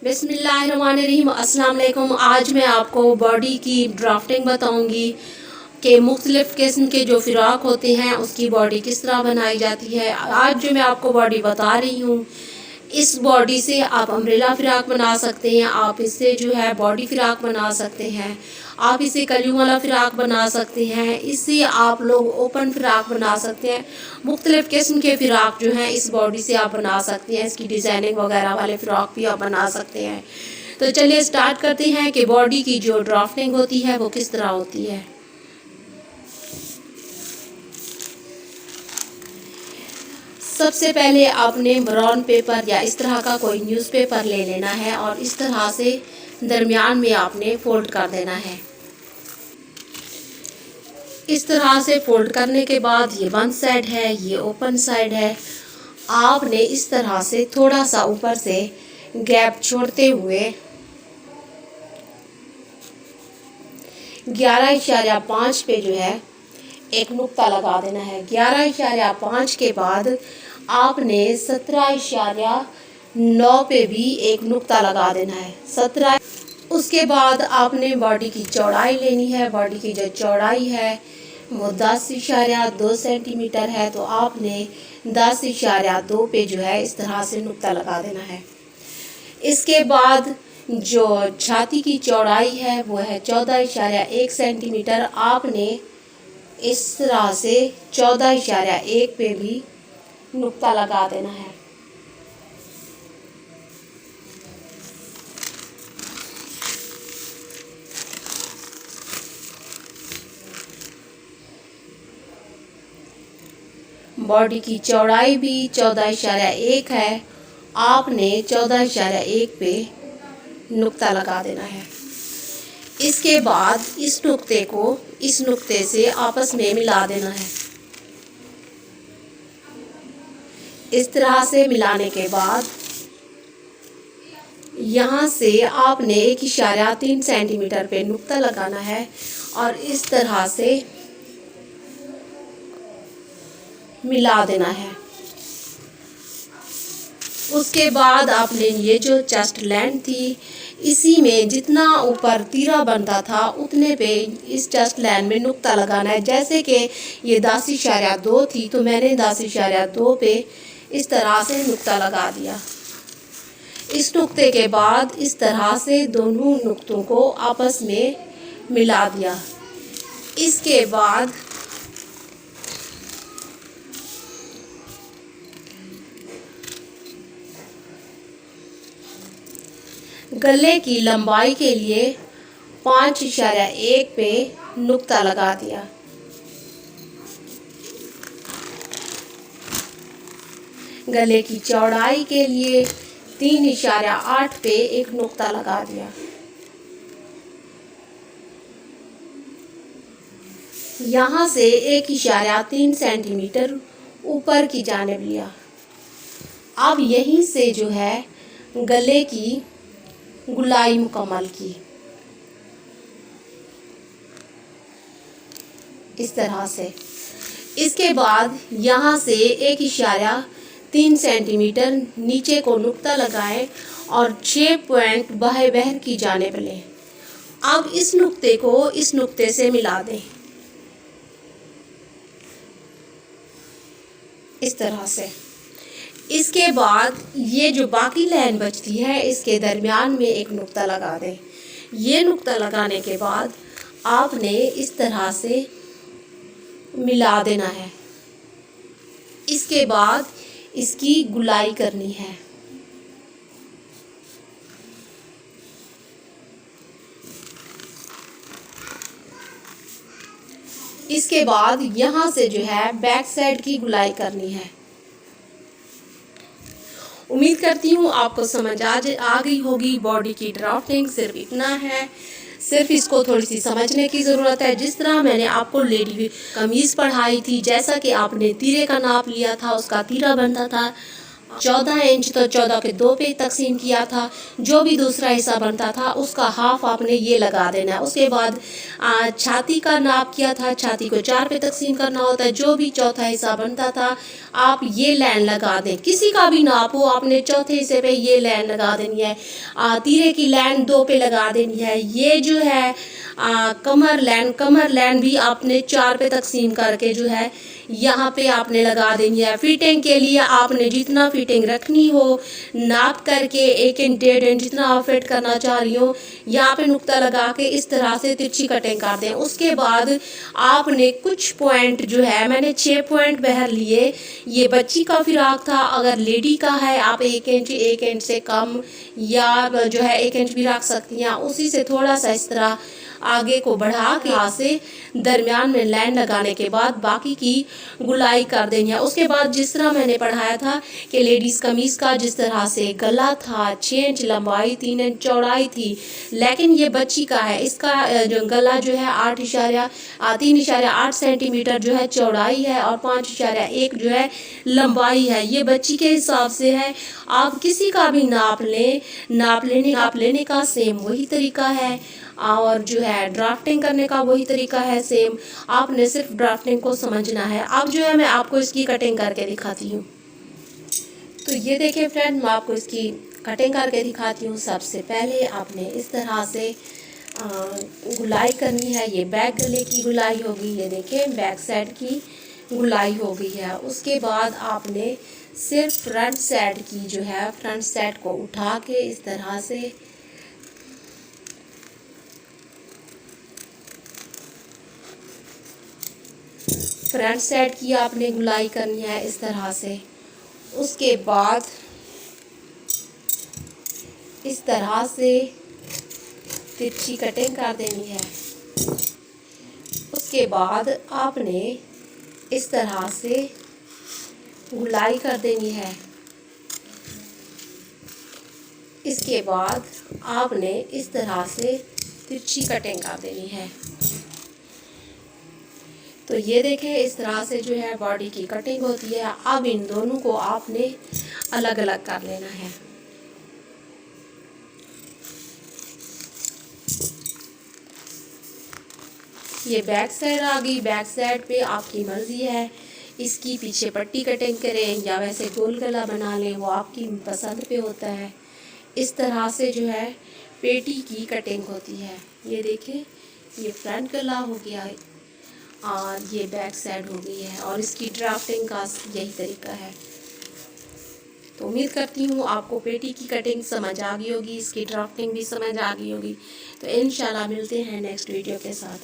बिस्मिल्लाहिर्रहमानिर्रहीम। अस्सलाम वालेकुम। आज मैं आपको बॉडी की ड्राफ्टिंग बताऊंगी कि मुख्तलिफ़ किस्म के जो फ़िराक होते हैं उसकी बॉडी किस तरह बनाई जाती है। आज जो मैं आपको बॉडी बता रही हूँ, इस बॉडी से आप अम्ब्रेला फ़िराक बना सकते हैं, आप इससे जो है बॉडी फ़िराक बना सकते हैं, आप इसे कलियों वाला फ़िराक बना सकते हैं, इससे आप लोग ओपन फ़िराक बना सकते हैं। मुख्तलिफ़ किस्म के फ़िराक जो हैं इस बॉडी से आप बना सकते हैं। इसकी डिज़ाइनिंग वगैरह वाले फ़िराक भी आप बना सकते हैं। तो चलिए स्टार्ट करते हैं कि बॉडी की जो ड्राफ्टिंग होती है वो किस तरह होती है। सबसे पहले आपने ब्राउन पेपर या इस तरह का कोई न्यूज़पेपर ले लेना है और इस तरह से दरमियान में आपने फोल्ड कर देना है। इस तरह से फोल्ड करने के बाद ये वन साइड है, ये ओपन साइड है। आपने इस तरह से थोड़ा सा ऊपर से गैप छोड़ते हुए 11.5 पे जो है एक नुक्ता लगा देना है। 11.5 के बाद आपने 17.9 पे भी एक नुक्ता लगा देना है। 17। उसके बाद आपने बॉडी की चौड़ाई लेनी है। बॉडी की जो चौड़ाई है वो 10.2 सेंटीमीटर है, तो आपने 10.2 पे जो है इस तरह से नुक्ता लगा देना है। इसके बाद जो छाती की चौड़ाई है वो है 14.1 सेंटीमीटर। आपने इस तरह से 14.1 पे भी नुक्ता लगा देना है। बॉडी की चौड़ाई भी 14.1 है, आपने 14.1 पे नुक्ता लगा देना है। इसके बाद इस नुक्ते को इस नुक्ते से आपस में मिला देना है। इस तरह से मिलाने के बाद यहाँ से आपने 1.3 सेंटीमीटर पे नुक्ता लगाना है और इस तरह से मिला देना है। उसके बाद आपने ये जो चेस्ट लेंथ थी, इसी में जितना ऊपर तीरा बनता था उतने पे इस चेस्ट लाइन में नुक्ता लगाना है। जैसे कि ये 10.2 थी तो मैंने 10.2 पे इस तरह से नुक्ता लगा दिया। इस नुक्ते के बाद इस तरह से दोनों नुक्तों को आपस में मिला दिया। इसके बाद गले की लंबाई के लिए 5.1 पे नुक्ता लगा दिया। गले की चौड़ाई के लिए 3.8 पे एक नुक्ता लगा दिया। यहाँ से 1.3 सेंटीमीटर ऊपर की जानिब लिया। अब यहीं से जो है गले की गुलाई मुकम्मल की। इस तरह से। इसके बाद यहाँ से 1.3 सेंटीमीटर नीचे को नुक्ता लगाएं और 6 पॉइंट बाएं बहर की जानिब लें। अब इस नुक्ते को इस नुक्ते से मिला दें इस तरह से। इसके बाद ये जो बाकी लाइन बचती है इसके दरमियान में एक नुक्ता लगा दें। ये नुक्ता लगाने के बाद आपने इस तरह से मिला देना है। इसके बाद इसकी गुलाई करनी है। इसके बाद यहाँ से जो है बैक साइड की गुलाई करनी है। उम्मीद करती हूँ आपको समझ आ गई होगी। बॉडी की ड्राफ्टिंग सिर्फ इतना है, सिर्फ इसको थोड़ी सी समझने की ज़रूरत है। जिस तरह मैंने आपको लेडी कमीज़ पढ़ाई थी, जैसा कि आपने तीरे का नाप लिया था, उसका तीरा बनता था, 14 इंच तो 14 के 2 पे तकसीम किया था। जो भी दूसरा हिस्सा बनता था उसका हाफ आपने ये लगा देना है। उसके बाद छाती का नाप किया था, छाती को 4 पे तकसीम करना होता है। जो भी चौथा हिस्सा बनता था आप ये लाइन लगा दें, किसी का भी नाप हो आपने चौथे हिस्से पे ये लाइन लगा देनी है। तीरे की लाइन 2 पे लगा देनी है। ये जो है कमर लाइन भी आपने 4 पे तकसीम करके जो है यहाँ पे आपने लगा देनी है। फिटिंग के लिए आपने जितना फिटिंग रखनी हो नाप करके 1 इंच 1.5 इंच जितना आप फिट करना चाह रही हो यहाँ पे नुक्ता लगा के इस तरह से तिरछी कटिंग कर दें। उसके बाद आपने कुछ पॉइंट जो है, मैंने 6 पॉइंट बहर लिए। ये बच्ची का फिराक था, अगर लेडी का है आप 1 इंच से कम या जो है 1 इंच भी रख सकती हैं। उसी से थोड़ा सा इस तरह आगे को बढ़ा के यहाँ से दरमियान में लाइन लगाने के बाद बाकी की गुलाई कर देनी है। उसके बाद जिस तरह मैंने पढ़ाया था कि लेडीज़ कमीज़ का जिस तरह से गला था 6 इंच लंबाई 3 इंच चौड़ाई थी, लेकिन ये बच्ची का है, इसका जो गला जो है 3.8 सेंटीमीटर जो है चौड़ाई है और 5.1 जो है लंबाई है। ये बच्ची के हिसाब से है। आप किसी का भी नाप लेने का सेम वही तरीका है और जो है ड्राफ्टिंग करने का वही तरीका है सेम। आपने सिर्फ ड्राफ्टिंग को समझना है। अब जो है मैं आपको इसकी कटिंग करके दिखाती हूँ। तो ये देखिए फ्रेंड, मैं आपको इसकी कटिंग करके दिखाती हूँ। सबसे पहले आपने इस तरह से गुलाई करनी है। ये बैक गले की गुलाई होगी, ये देखिए बैक साइड की गुलाई हो गई है। उसके बाद आपने सिर्फ फ्रंट साइड की जो है, फ्रंट साइड को उठा के इस तरह से फ्रंट साइड की आपने गुलाई करनी है इस तरह से। उसके बाद इस तरह से तिरछी कटिंग कर देनी है। उसके बाद आपने इस तरह से गुलाई कर देनी है। इसके बाद आपने इस तरह से तिरछी कटिंग कर देनी है। तो ये देखें इस तरह से जो है बॉडी की कटिंग होती है। अब इन दोनों को आपने अलग अलग कर लेना है। ये बैक साइड आ गई। बैक साइड पे आपकी मर्जी है, इसकी पीछे पट्टी कटिंग करें या वैसे गोल गला बना लें, वो आपकी पसंद पे होता है। इस तरह से जो है पेटी की कटिंग होती है। ये देखें, ये फ्रंट गला हो गया और ये बैक साइड हो गई है और इसकी ड्राफ्टिंग का यही तरीका है। तो उम्मीद करती हूँ आपको पेटी की कटिंग समझ आ गई होगी, इसकी ड्राफ्टिंग भी समझ आ गई होगी। तो इंशाल्लाह मिलते हैं नेक्स्ट वीडियो के साथ।